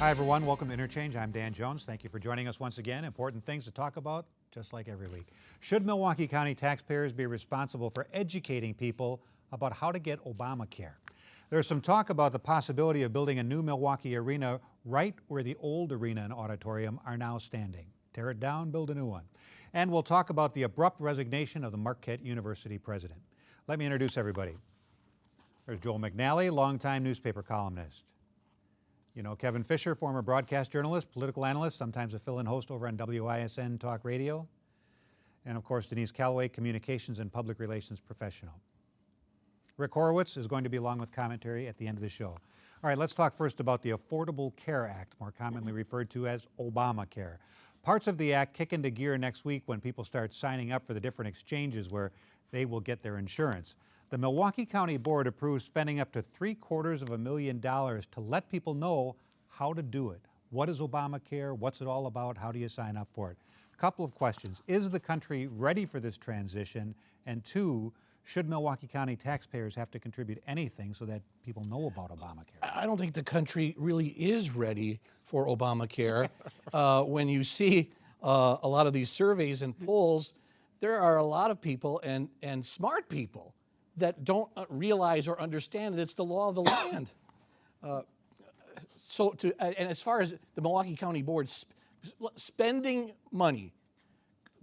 Hi, everyone. Welcome to Interchange. I'm Dan Jones. Thank you for joining us once again. Important things to talk about, just like every week. Should Milwaukee County taxpayers be responsible for educating people about how to get Obamacare? There's some talk about the possibility of building a new Milwaukee arena right where the old arena and auditorium are now standing. Tear it down, build a new one. And we'll talk about the abrupt resignation of the Marquette University president. Let me introduce everybody. There's Joel McNally, longtime newspaper columnist. You know Kevin Fischer, former broadcast journalist, political analyst, sometimes a fill-in host over on WISN Talk Radio. And of course, Denise Callaway, communications and public relations professional. Rick Horowitz is going to be along with commentary at the end of the show. All right, let's talk first about the Affordable Care Act, more commonly referred to as Obamacare. Parts of the act kick into gear next week when people start signing up for the different exchanges where they will get their insurance. The Milwaukee County Board approved spending up to $750,000 to let people know how to do it. What is Obamacare? What's it all about? How do you sign up for it? A couple of questions. Is the country ready for this transition? And two, should Milwaukee County taxpayers have to contribute anything so that people know about Obamacare? I don't think the country really is ready for Obamacare. When you see a lot of these surveys and polls, there are a lot of people and smart people that don't realize or understand that it's the law of the land. And as far as the Milwaukee County Board spending money,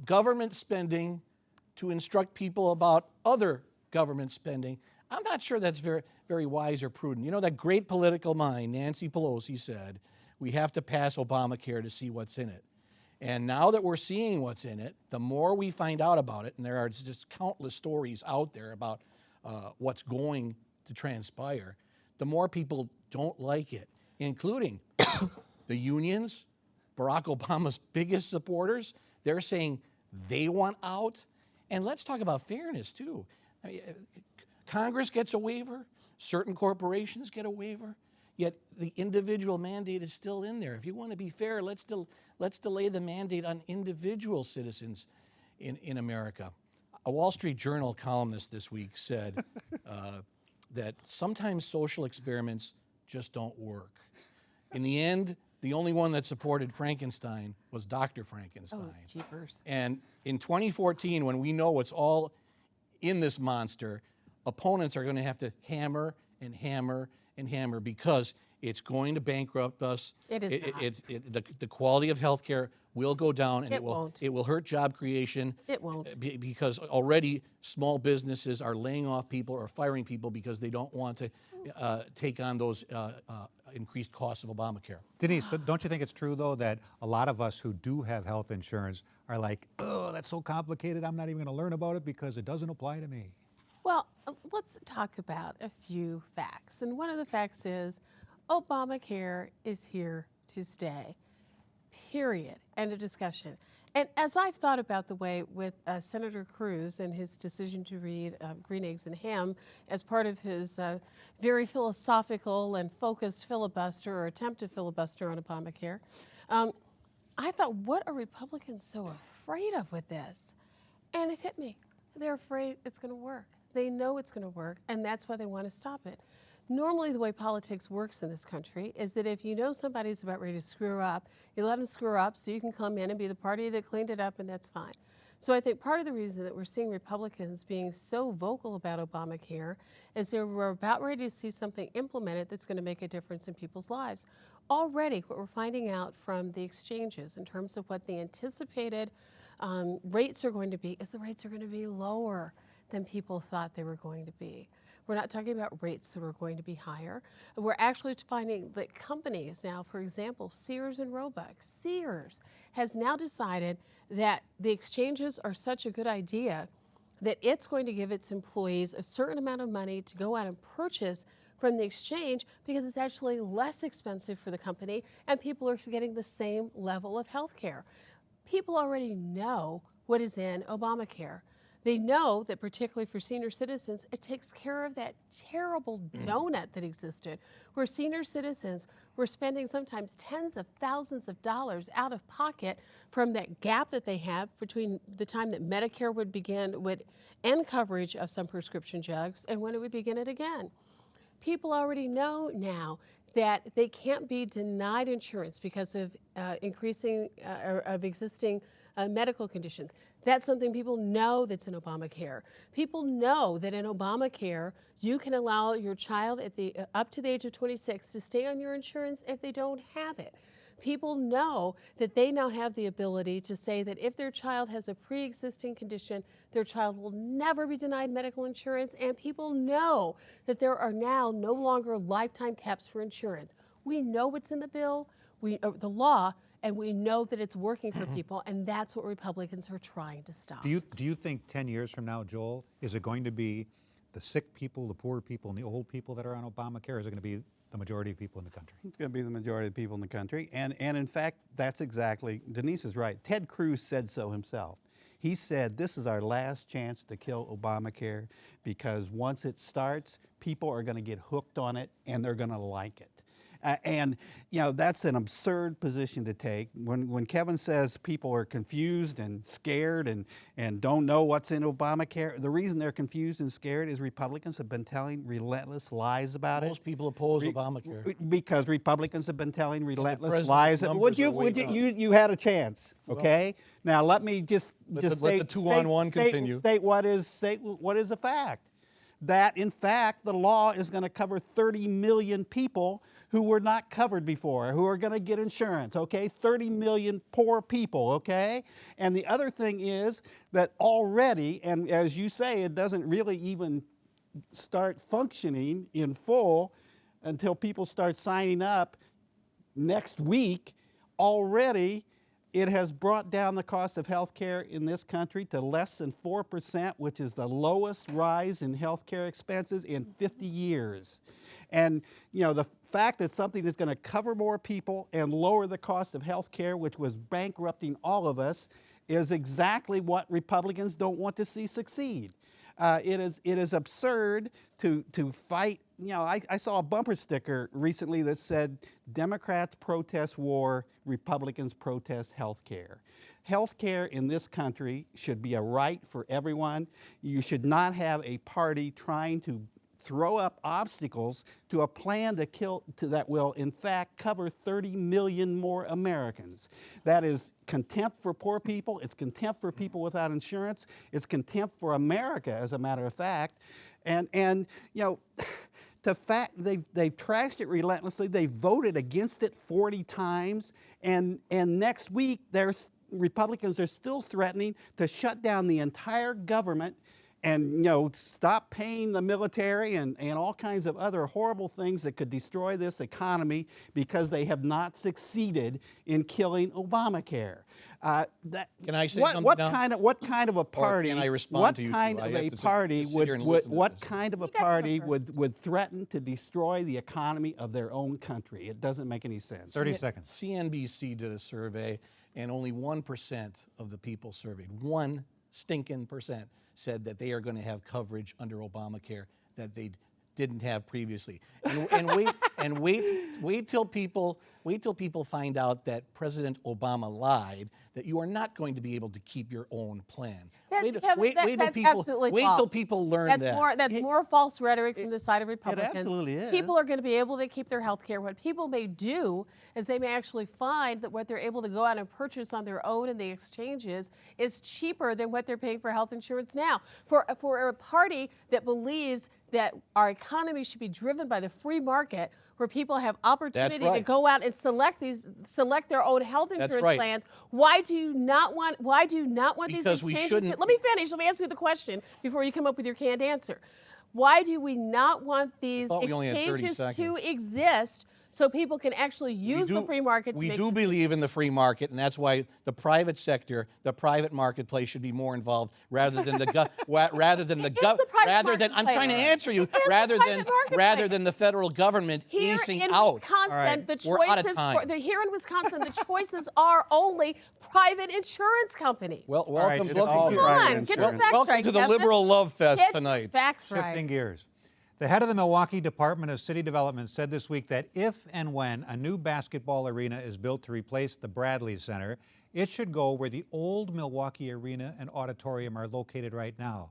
government spending to instruct people about other government spending, I'm not sure that's very, very wise or prudent. You know, that great political mind, Nancy Pelosi, said, we have to pass Obamacare to see what's in it. And now that we're seeing what's in it, the more we find out about it, and there are just countless stories out there about what's going to transpire, the more people don't like it, including the unions, Barack Obama's biggest supporters. They're saying they want out. And let's talk about fairness, too. I mean, Congress gets a waiver, certain corporations get a waiver, yet the individual mandate is still in there. If you want to be fair, let's delay the mandate on individual citizens in America. A Wall Street Journal columnist this week said that sometimes social experiments just don't work. In the end, the only one that supported Frankenstein was Dr. Frankenstein. Oh, jeepers. And in 2014, when we know what's all in this monster, opponents are going to have to hammer and hammer and hammer because it's going to bankrupt us. It is the quality of health care will go down, and won't. It will hurt job creation. It won't. Because already small businesses are laying off people or firing people because they don't want to take on those increased costs of Obamacare. Denise, don't you think it's true, though, that a lot of us who do have health insurance are like, oh, that's so complicated, I'm not even going to learn about it because it doesn't apply to me? Well, let's talk about a few facts. And one of the facts is Obamacare is here to stay, period. End of discussion. And as I've thought about the way with Senator Cruz and his decision to read Green Eggs and Ham as part of his very philosophical and focused filibuster or attempt to filibuster on Obamacare, I thought, what are Republicans so afraid of with this? And it hit me. They're afraid it's going to work. They know it's going to work, and that's why they want to stop it. Normally, the way politics works in this country is that if you know somebody's about ready to screw up, you let them screw up so you can come in and be the party that cleaned it up, and that's fine. So I think part of the reason that we're seeing Republicans being so vocal about Obamacare is that we're about ready to see something implemented that's going to make a difference in people's lives. Already, what we're finding out from the exchanges in terms of what the anticipated rates are going to be is the rates are going to be lower than people thought they were going to be. We're not talking about rates that are going to be higher. We're actually finding that companies now, for example, Sears and Roebuck, Sears has now decided that the exchanges are such a good idea that it's going to give its employees a certain amount of money to go out and purchase from the exchange because it's actually less expensive for the company and people are getting the same level of health care. People already know what is in Obamacare. They know that particularly for senior citizens, it takes care of that terrible donut that existed, where senior citizens were spending sometimes tens of thousands of dollars out of pocket from that gap that they have between the time that Medicare would end coverage of some prescription drugs and when it would begin it again. People already know now that they can't be denied insurance because of existing medical conditions. That's something people know that's in Obamacare. People know that in Obamacare, you can allow your child up to the age of 26 to stay on your insurance if they don't have it. People know that they now have the ability to say that if their child has a pre-existing condition, their child will never be denied medical insurance, and people know that there are now no longer lifetime caps for insurance. We know what's in the bill, the law, and we know that it's working for people, and that's what Republicans are trying to stop. Do you think 10 years from now, Joel, is it going to be the sick people, the poor people, and the old people that are on Obamacare, or is it going to be the majority of people in the country? It's going to be the majority of people in the country. And in fact, that's exactly, Denise is right. Ted Cruz said so himself. He said, this is our last chance to kill Obamacare because once it starts, people are going to get hooked on it and they're going to like it. And you know, that's an absurd position to take. When Kevin says people are confused and scared and don't know what's in Obamacare, the reason they're confused and scared is Republicans have been telling relentless lies about it. Most people oppose Obamacare. Because Republicans have been telling relentless president's lies. numbers are way up. You had a chance, okay? Now let me just Let state, the two-on-one continue. State what is a fact. That in fact the law is going to cover 30 million people who were not covered before, who are going to get insurance, okay? 30 million poor people, okay? And the other thing is that already, and as you say, it doesn't really even start functioning in full until people start signing up next week, already it has brought down the cost of health care in this country to less than 4%, which is the lowest rise in health care expenses in 50 years. And you know, the fact that something is going to cover more people and lower the cost of health care, which was bankrupting all of us, is exactly what Republicans don't want to see succeed. It is absurd to fight. You know, I saw a bumper sticker recently that said, Democrats protest war, Republicans protest health care. Health care in this country should be a right for everyone. You should not have a party trying to throw up obstacles to a plan that will in fact cover 30 million more Americans. That is contempt for poor people, it's contempt for people without insurance, it's contempt for America, as a matter of fact. And you know, they've trashed it relentlessly. They've voted against it 40 times, and next week Republicans are still threatening to shut down the entire government and you know, stop paying the military and all kinds of other horrible things that could destroy this economy because they have not succeeded in killing Obamacare. Can I say something what now? what kind of a party? Or can I respond to you two? What kind of a party would threaten to destroy the economy of their own country? It doesn't make any sense. 30 seconds. CNBC did a survey, and only 1% of the people surveyed, 1 stinking percent, said that they are going to have coverage under Obamacare that they didn't have previously. And wait till people find out that President Obama lied, that you are not going to be able to keep your own plan. That's absolutely wait false. till people learn that. That's more false rhetoric from the side of Republicans. It absolutely is. People are going to be able to keep their health care. What people may do is they may actually find that what they're able to go out and purchase on their own in the exchanges is cheaper than what they're paying for health insurance now. For a party that believes that our economy should be driven by the free market, where people have opportunity to go out and select their own health insurance plans. Why do you not want these exchanges? Let me finish. Let me ask you the question before you come up with your canned answer. Why do we not want these exchanges to exist so people can actually use the free market to We do believe in the free market, and that's why the private sector, the private marketplace should be more involved rather than I'm trying to answer you, rather than the federal government easing out. We're out of time. Here in Wisconsin, the choices are only private insurance companies. Well, welcome to the liberal love fest tonight. Facts right. Shifting gears. The head of the Milwaukee Department of City Development said this week that if and when a new basketball arena is built to replace the Bradley Center, it should go where the old Milwaukee Arena and Auditorium are located right now.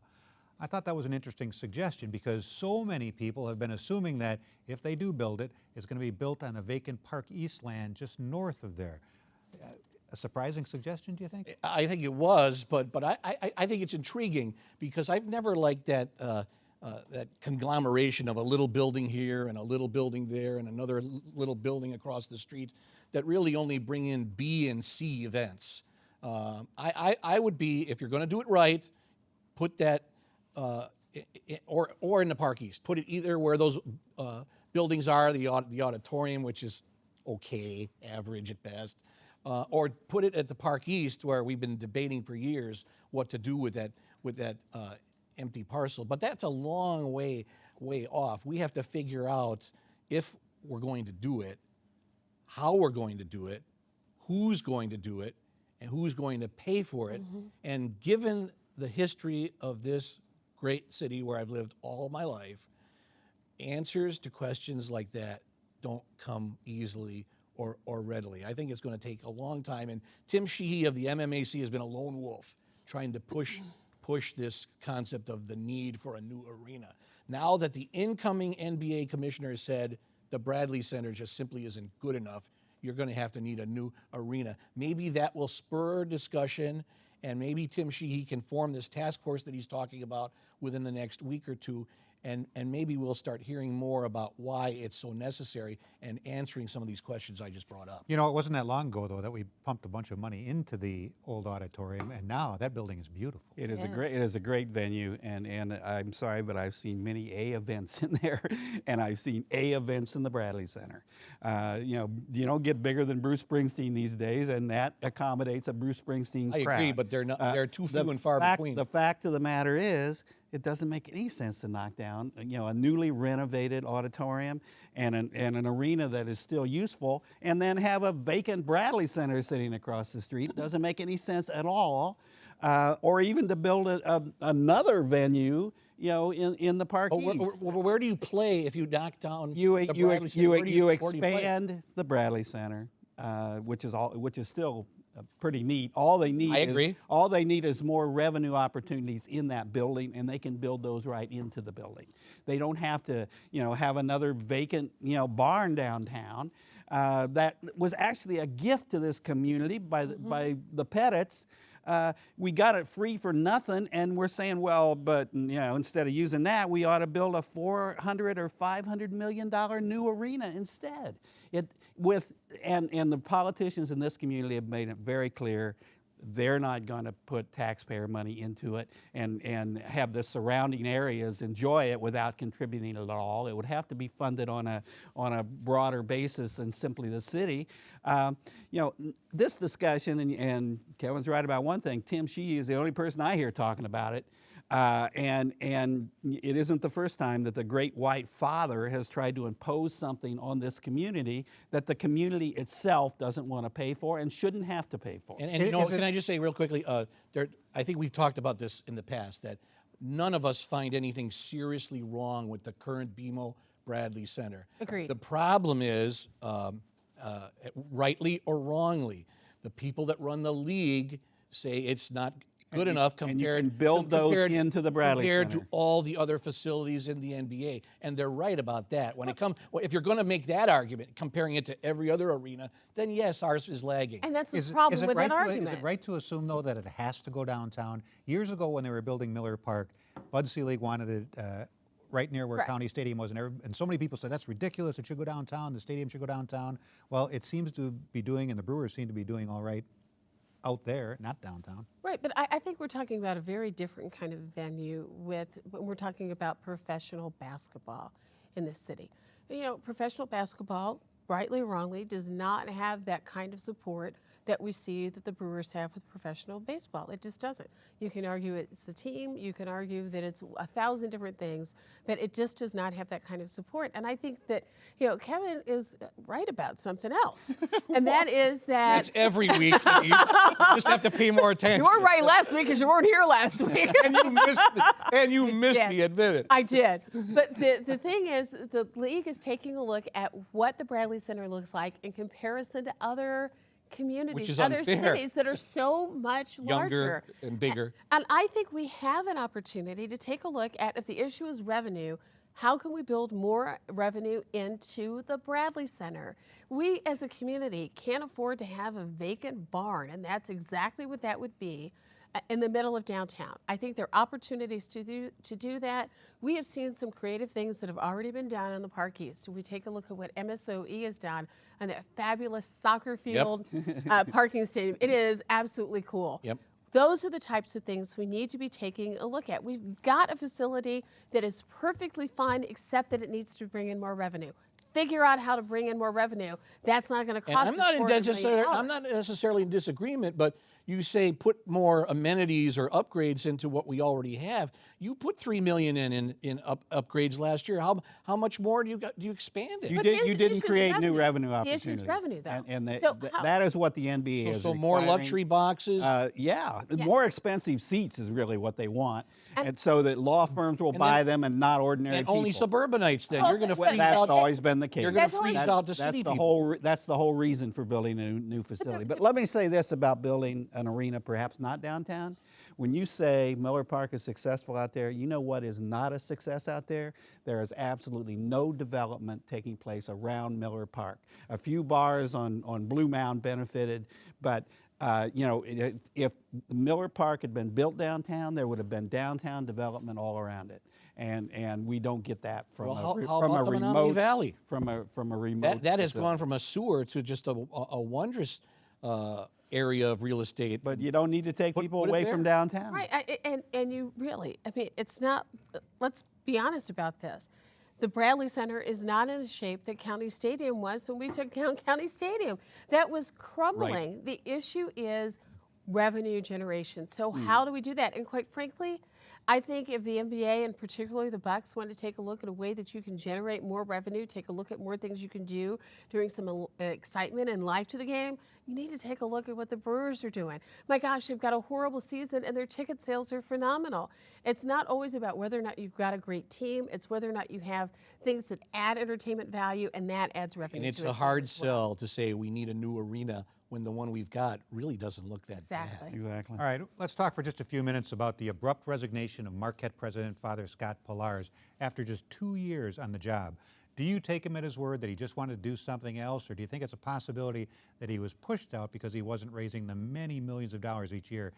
I thought that was an interesting suggestion because so many people have been assuming that if they do build it, it's going to be built on the vacant Park East land just north of there. A surprising suggestion, do you think? I think it was, but I think it's intriguing because I've never liked that that conglomeration of a little building here and a little building there and another little building across the street that really only bring in B and C events. I would be, if you're going to do it right, put that or in the Park East. Put it either where those buildings are, the auditorium, which is okay, average at best, or put it at the Park East, where we've been debating for years what to do with that empty parcel. But that's a long way off. We have to figure out if we're going to do it, how we're going to do it, who's going to do it, and who's going to pay for it. Mm-hmm. And given the history of this great city where I've lived all my life, answers to questions like that don't come easily or readily. I think it's going to take a long time. And Tim Sheehy of the MMAC has been a lone wolf trying to push this concept of the need for a new arena. Now that the incoming NBA commissioner has said the Bradley Center just simply isn't good enough, you're going to have to need a new arena. Maybe that will spur discussion, and maybe Tim Sheehy can form this task force that he's talking about within the next week or two, and maybe we'll start hearing more about why it's so necessary and answering some of these questions I just brought up. You know, it wasn't that long ago, though, that we pumped a bunch of money into the old auditorium, and now that building is beautiful. It is a great venue, and I'm sorry, but I've seen many A events in there, and I've seen A events in the Bradley Center. You don't get bigger than Bruce Springsteen these days, and that accommodates a Bruce Springsteen crowd. I agree, but they're too few and far between. The fact of the matter is, it doesn't make any sense to knock down, a newly renovated auditorium and an arena that is still useful, and then have a vacant Bradley Center sitting across the street. It doesn't make any sense at all. Or even to build another venue, in the Park East. Where do you play if you knock down the Bradley Center? You expand the Bradley Center, which is still pretty neat. All they need is more revenue opportunities in that building, and they can build those right into the building. They don't have to, have another vacant, barn downtown. That was actually a gift to this community by the Pettits. We got it free for nothing, and we're saying, well, but instead of using that, we ought to build a $400 or $500 million new arena instead. And the politicians in this community have made it very clear they're not going to put taxpayer money into it and have the surrounding areas enjoy it without contributing at all. It would have to be funded on a broader basis than simply the city. This discussion, and Kevin's right about one thing, Tim Sheehy is the only person I hear talking about it. And it isn't the first time that the Great White Father has tried to impose something on this community that the community itself doesn't want to pay for and shouldn't have to pay for. And can I just say real quickly, I think we've talked about this in the past, that none of us find anything seriously wrong with the current BMO Bradley Center. Agreed. The problem is, rightly or wrongly, the people that run the league say it's not good enough compared into the Bradley compared Center. to all the other facilities in the NBA, and they're right about that. When if you're going to make that argument, comparing it to every other arena, then yes, ours is lagging. And that's the problem with that argument. Is it right to assume, though, that it has to go downtown? Years ago, when they were building Miller Park, Bud Selig wanted it right near where County Stadium was, and so many people said that's ridiculous. It should go downtown. The stadium should go downtown. Well, it seems to be doing, and the Brewers seem to be doing all right out there, not downtown. Right, but I think we're talking about a very different kind of venue when we're talking about professional basketball in this city. Professional basketball, rightly or wrongly, does not have that kind of support that we see that the Brewers have with professional baseball. It just doesn't. You can argue it's the team, you can argue that it's 1,000 different things, but it just does not have that kind of support. And I think that, Kevin is right about something else. And that is that... That's every week. You just have to pay more attention. You were right last week because you weren't here last week. and you missed me, admit it. I did. But the thing is, the league is taking a look at what the Bradley Center looks like in comparison to other communities, is other unfair. cities that are so much Younger larger and bigger. And I think we have an opportunity to take a look at, if the issue is revenue, how can we build more revenue into the Bradley Center? We as a community can't afford to have a vacant barn, and that's exactly what that would be in the middle of downtown. I think there are opportunities to do that. We have seen some creative things that have already been done in the Park East. We take a look at what MSOE has done on that fabulous soccer field parking stadium. It is absolutely cool. Yep. Those are the types of things we need to be taking a look at. We've got a facility that is perfectly fine, except that it needs to bring in more revenue. Figure out how to bring in more revenue. That's not going to cost And us I'm not necessarily in disagreement, but you say put more amenities or upgrades into what we already have. You put $3 million in upgrades last year. How much more do you expand it? You, But did, the you issue didn't is create new revenue. revenue The opportunities. issue is revenue, though. And So how- that is what the NBA is So more requiring. luxury boxes. Yeah, more expensive seats is really what they want, And- and so that law firms will buy them and not ordinary and people. only suburbanites then. Well, You're going to but freeze That's out. always been the case. You're going to That's freeze always- out the city the people. that's the whole reason for building a new facility. But let me say this about building an arena, perhaps not downtown. When you say Miller Park is successful out there, you know what is not a success out there? There is absolutely no development taking place around Miller Park. A few bars on Blue Mound benefited, but if Miller Park had been built downtown, there would have been downtown development all around it. And we don't get that from Well, a how from a about Menominee remote Valley? from a remote. That has facility. gone from a sewer to just a wondrous area of real estate. But you don't need to take people put it away there. from downtown. Right, and you really, I mean, it's not, let's be honest about this. The Bradley Center is not in the shape that County Stadium was when we took down County Stadium. That was crumbling. The issue is revenue generation. So how do we do that? And quite frankly, I think if the NBA and particularly the Bucks want to take a look at a way that you can generate more revenue, take a look at more things you can do, bring some excitement and life to the game, you need to take a look at what the Brewers are doing. My gosh, they've got a horrible season and their ticket sales are phenomenal. It's not always about whether or not you've got a great team, it's whether or not you have things that add entertainment value, and that adds revenue. And it's to a it hard as well. sell to say we need a new arena when the one we've got really doesn't look that Exactly. bad. Exactly. All right, let's talk for just a few minutes about the abrupt resignation of Marquette President Father Scott Pallars after just 2 years on the job. Do you take him at his word that he just wanted to do something else, or do you think it's a possibility that he was pushed out because he wasn't raising the many millions of dollars each year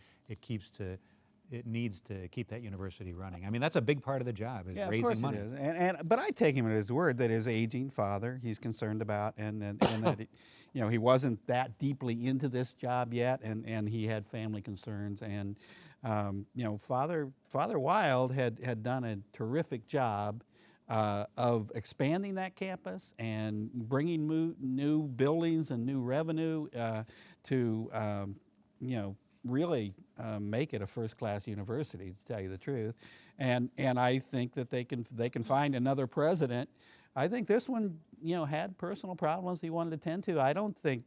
it needs to keep that university running? I mean, that's a big part of the job, is Yeah, of raising course money. it is. But I take him at his word that his aging father he's concerned about, and that he wasn't that deeply into this job yet, and he had family concerns, and Father Wild had done a terrific job of expanding that campus and bringing new buildings and new revenue to really make it a first-class university, to tell you the truth. And I think that they can find another president. I think this one, had personal problems he wanted to tend to. I don't think,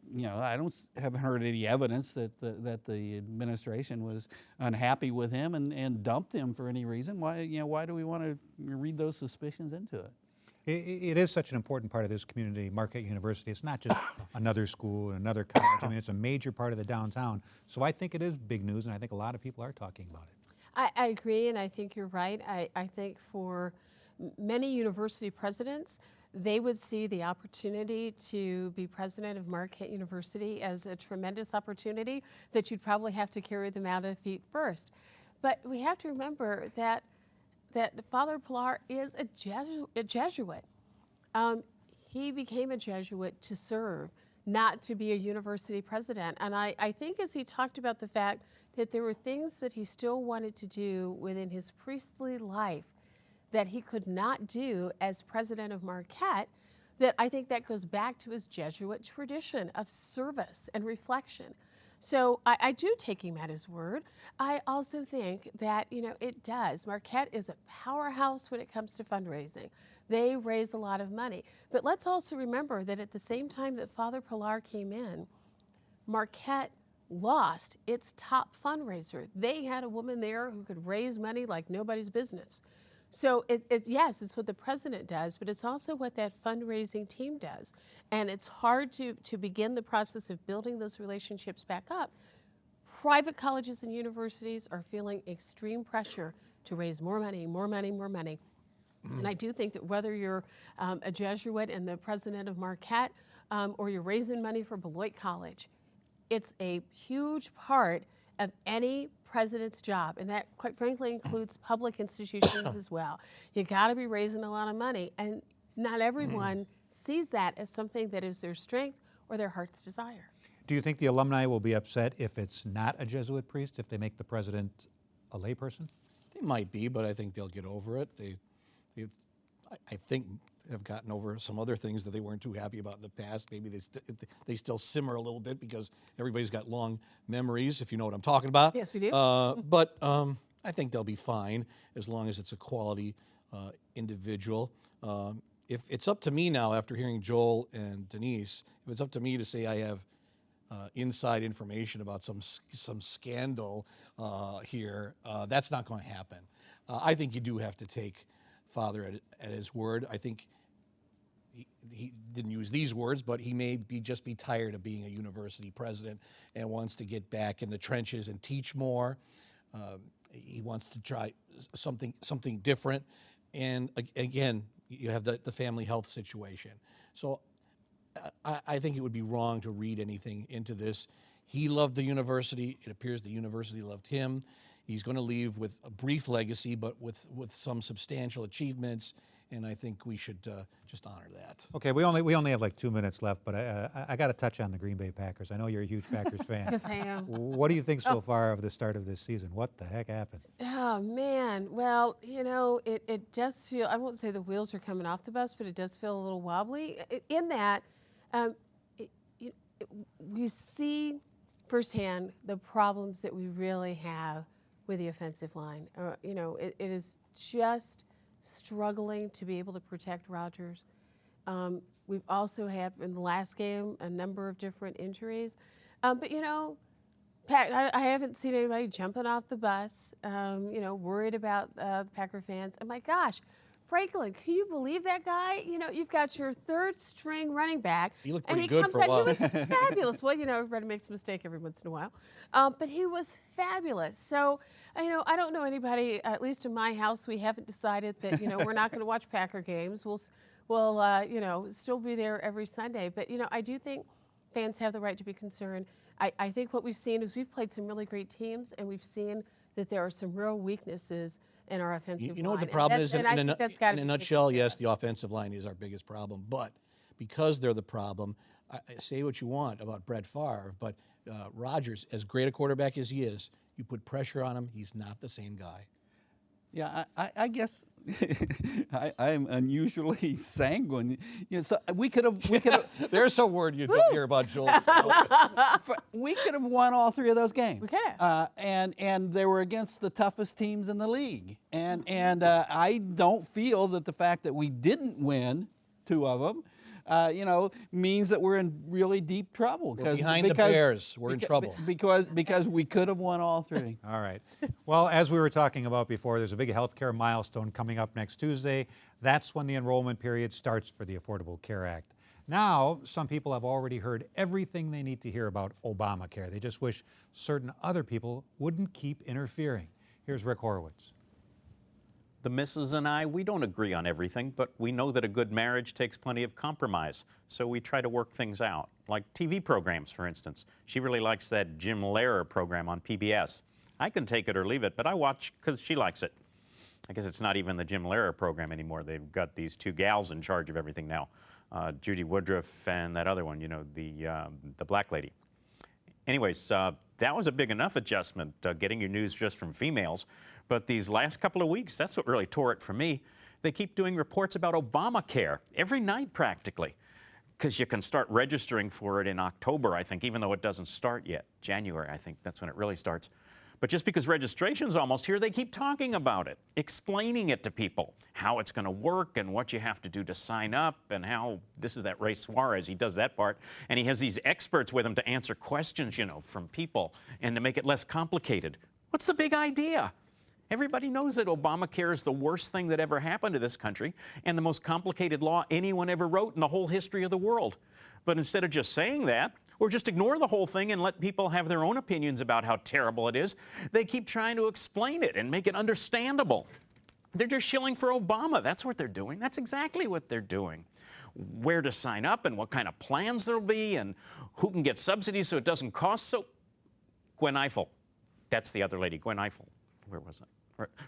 haven't heard any evidence that the administration was unhappy with him and dumped him for any reason. Why do we want to read those suspicions into it? It is such an important part of this community, Marquette University. It's not just another school, another college. I mean, it's a major part of the downtown. So I think it is big news, and I think a lot of people are talking about it. I agree, and I think you're right. I think for many university presidents, they would see the opportunity to be president of Marquette University as a tremendous opportunity that you'd probably have to carry them out of feet first. But we have to remember that Father Pallars is a Jesuit. He became a Jesuit to serve, not to be a university president. And I think as he talked about the fact that there were things that he still wanted to do within his priestly life that he could not do as president of Marquette, that I think that goes back to his Jesuit tradition of service and reflection. So I do take him at his word. I also think that, it does. Marquette is a powerhouse when it comes to fundraising. They raise a lot of money. But let's also remember that at the same time that Father Pallars came in, Marquette lost its top fundraiser. They had a woman there who could raise money like nobody's business. So yes, it's what the president does, but it's also what that fundraising team does. And it's hard to begin the process of building those relationships back up. Private colleges and universities are feeling extreme pressure to raise more money, more money, more money. And I do think that whether you're a Jesuit and the president of Marquette or you're raising money for Beloit College, it's a huge part of any president's job, and that, quite frankly, includes public institutions as well. You got to be raising a lot of money, and not everyone sees that as something that is their strength or their heart's desire. Do you think the alumni will be upset if it's not a Jesuit priest, if they make the president a layperson? They might be, but I think they'll get over it. I think have gotten over some other things that they weren't too happy about in the past. Maybe they still simmer a little bit because everybody's got long memories, if you know what I'm talking about. Yes, we do. But I think they'll be fine as long as it's a quality individual. If it's up to me now, after hearing Joel and Denise, if it's up to me to say I have inside information about some scandal here, that's not going to happen. I think you do have to take Father at his word. I think he didn't use these words, but he may just be tired of being a university president and wants to get back in the trenches and teach more. He wants to try something different. And again, you have the family health situation. So I think it would be wrong to read anything into this. He loved the university. It appears the university loved him. He's going to leave with a brief legacy, but with some substantial achievements, and I think we should just honor that. Okay, we only have like 2 minutes left, but I got to touch on the Green Bay Packers. I know you're a huge Packers fan. Yes, I am. What do you think so far of the start of this season? What the heck happened? Oh, man. Well, you know, it does feel, I won't say the wheels are coming off the bus, but it does feel a little wobbly in that we see firsthand the problems that we really have with the offensive line. You know, it is just struggling to be able to protect Rodgers. We've also had, in the last game, a number of different injuries. But, you know, Pat, I haven't seen anybody jumping off the bus, you know, worried about the Packer fans. And my gosh, Franklin, can you believe that guy? You know, you've got your third string running back. He looked and pretty he good comes for a out, while. He was fabulous. Well, you know, everybody makes a mistake every once in a while. But he was fabulous. So, you know, I don't know anybody, at least in my house, we haven't decided that, you know, we're not going to watch Packer games. We'll you know, still be there every Sunday. But, you know, I do think fans have the right to be concerned. I think what we've seen is we've played some really great teams, and we've seen that there are some real weaknesses in our offensive line. You know what the problem is? In a nutshell, taken yes, the offensive line is our biggest problem. But because they're the problem, say what you want about Brett Favre, but Rodgers, as great a quarterback as he is, you put pressure on him, he's not the same guy. Yeah, I guess I'm unusually sanguine. You know, so we could have. There's a word you don't hear about Joel. We could have won all three of those games. We could have. And they were against the toughest teams in the league. And I don't feel that the fact that we didn't win two of them, you know, means that we're in really deep trouble. We're behind the Bears. We're in trouble. Because we could have won all three. All right. Well, as we were talking about before, there's a big healthcare milestone coming up next Tuesday. That's when the enrollment period starts for the Affordable Care Act. Now, some people have already heard everything they need to hear about Obamacare. They just wish certain other people wouldn't keep interfering. Here's Rick Horowitz. The missus and I, we don't agree on everything, but we know that a good marriage takes plenty of compromise, so we try to work things out. Like TV programs, for instance. She really likes that Jim Lehrer program on PBS. I can take it or leave it, but I watch because she likes it. I guess it's not even the Jim Lehrer program anymore. They've got these two gals in charge of everything now. Judy Woodruff and that other one, you know, the black lady. Anyways, that was a big enough adjustment, getting your news just from females. But these last couple of weeks, that's what really tore it for me. They keep doing reports about Obamacare every night practically, because you can start registering for it in October, I think, even though it doesn't start yet. January, I think that's when it really starts. But just because registration's almost here, they keep talking about it, explaining it to people, how it's going to work and what you have to do to sign up and how this is that Ray Suarez, he does that part. And he has these experts with him to answer questions, you know, from people and to make it less complicated. What's the big idea? Everybody knows that Obamacare is the worst thing that ever happened to this country and the most complicated law anyone ever wrote in the whole history of the world. But instead of just saying that, or just ignore the whole thing and let people have their own opinions about how terrible it is, they keep trying to explain it and make it understandable. They're just shilling for Obama. That's what they're doing. That's exactly what they're doing. Where to sign up and what kind of plans there'll be and who can get subsidies so it doesn't cost so... Gwen Ifill. That's the other lady, Gwen Ifill. Where was it?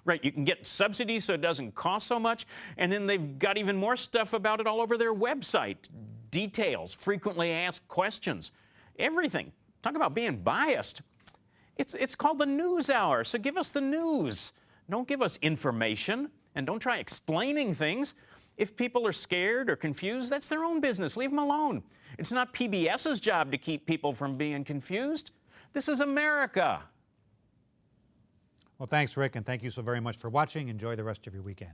Right, you can get subsidies so it doesn't cost so much, and then they've got even more stuff about it all over their website. Details, frequently asked questions, everything. Talk about being biased. It's called the News Hour, so give us the news. Don't give us information, and don't try explaining things. If people are scared or confused, that's their own business. Leave them alone. It's not PBS's job to keep people from being confused. This is America. Well, thanks, Rick, and thank you so very much for watching. Enjoy the rest of your weekend.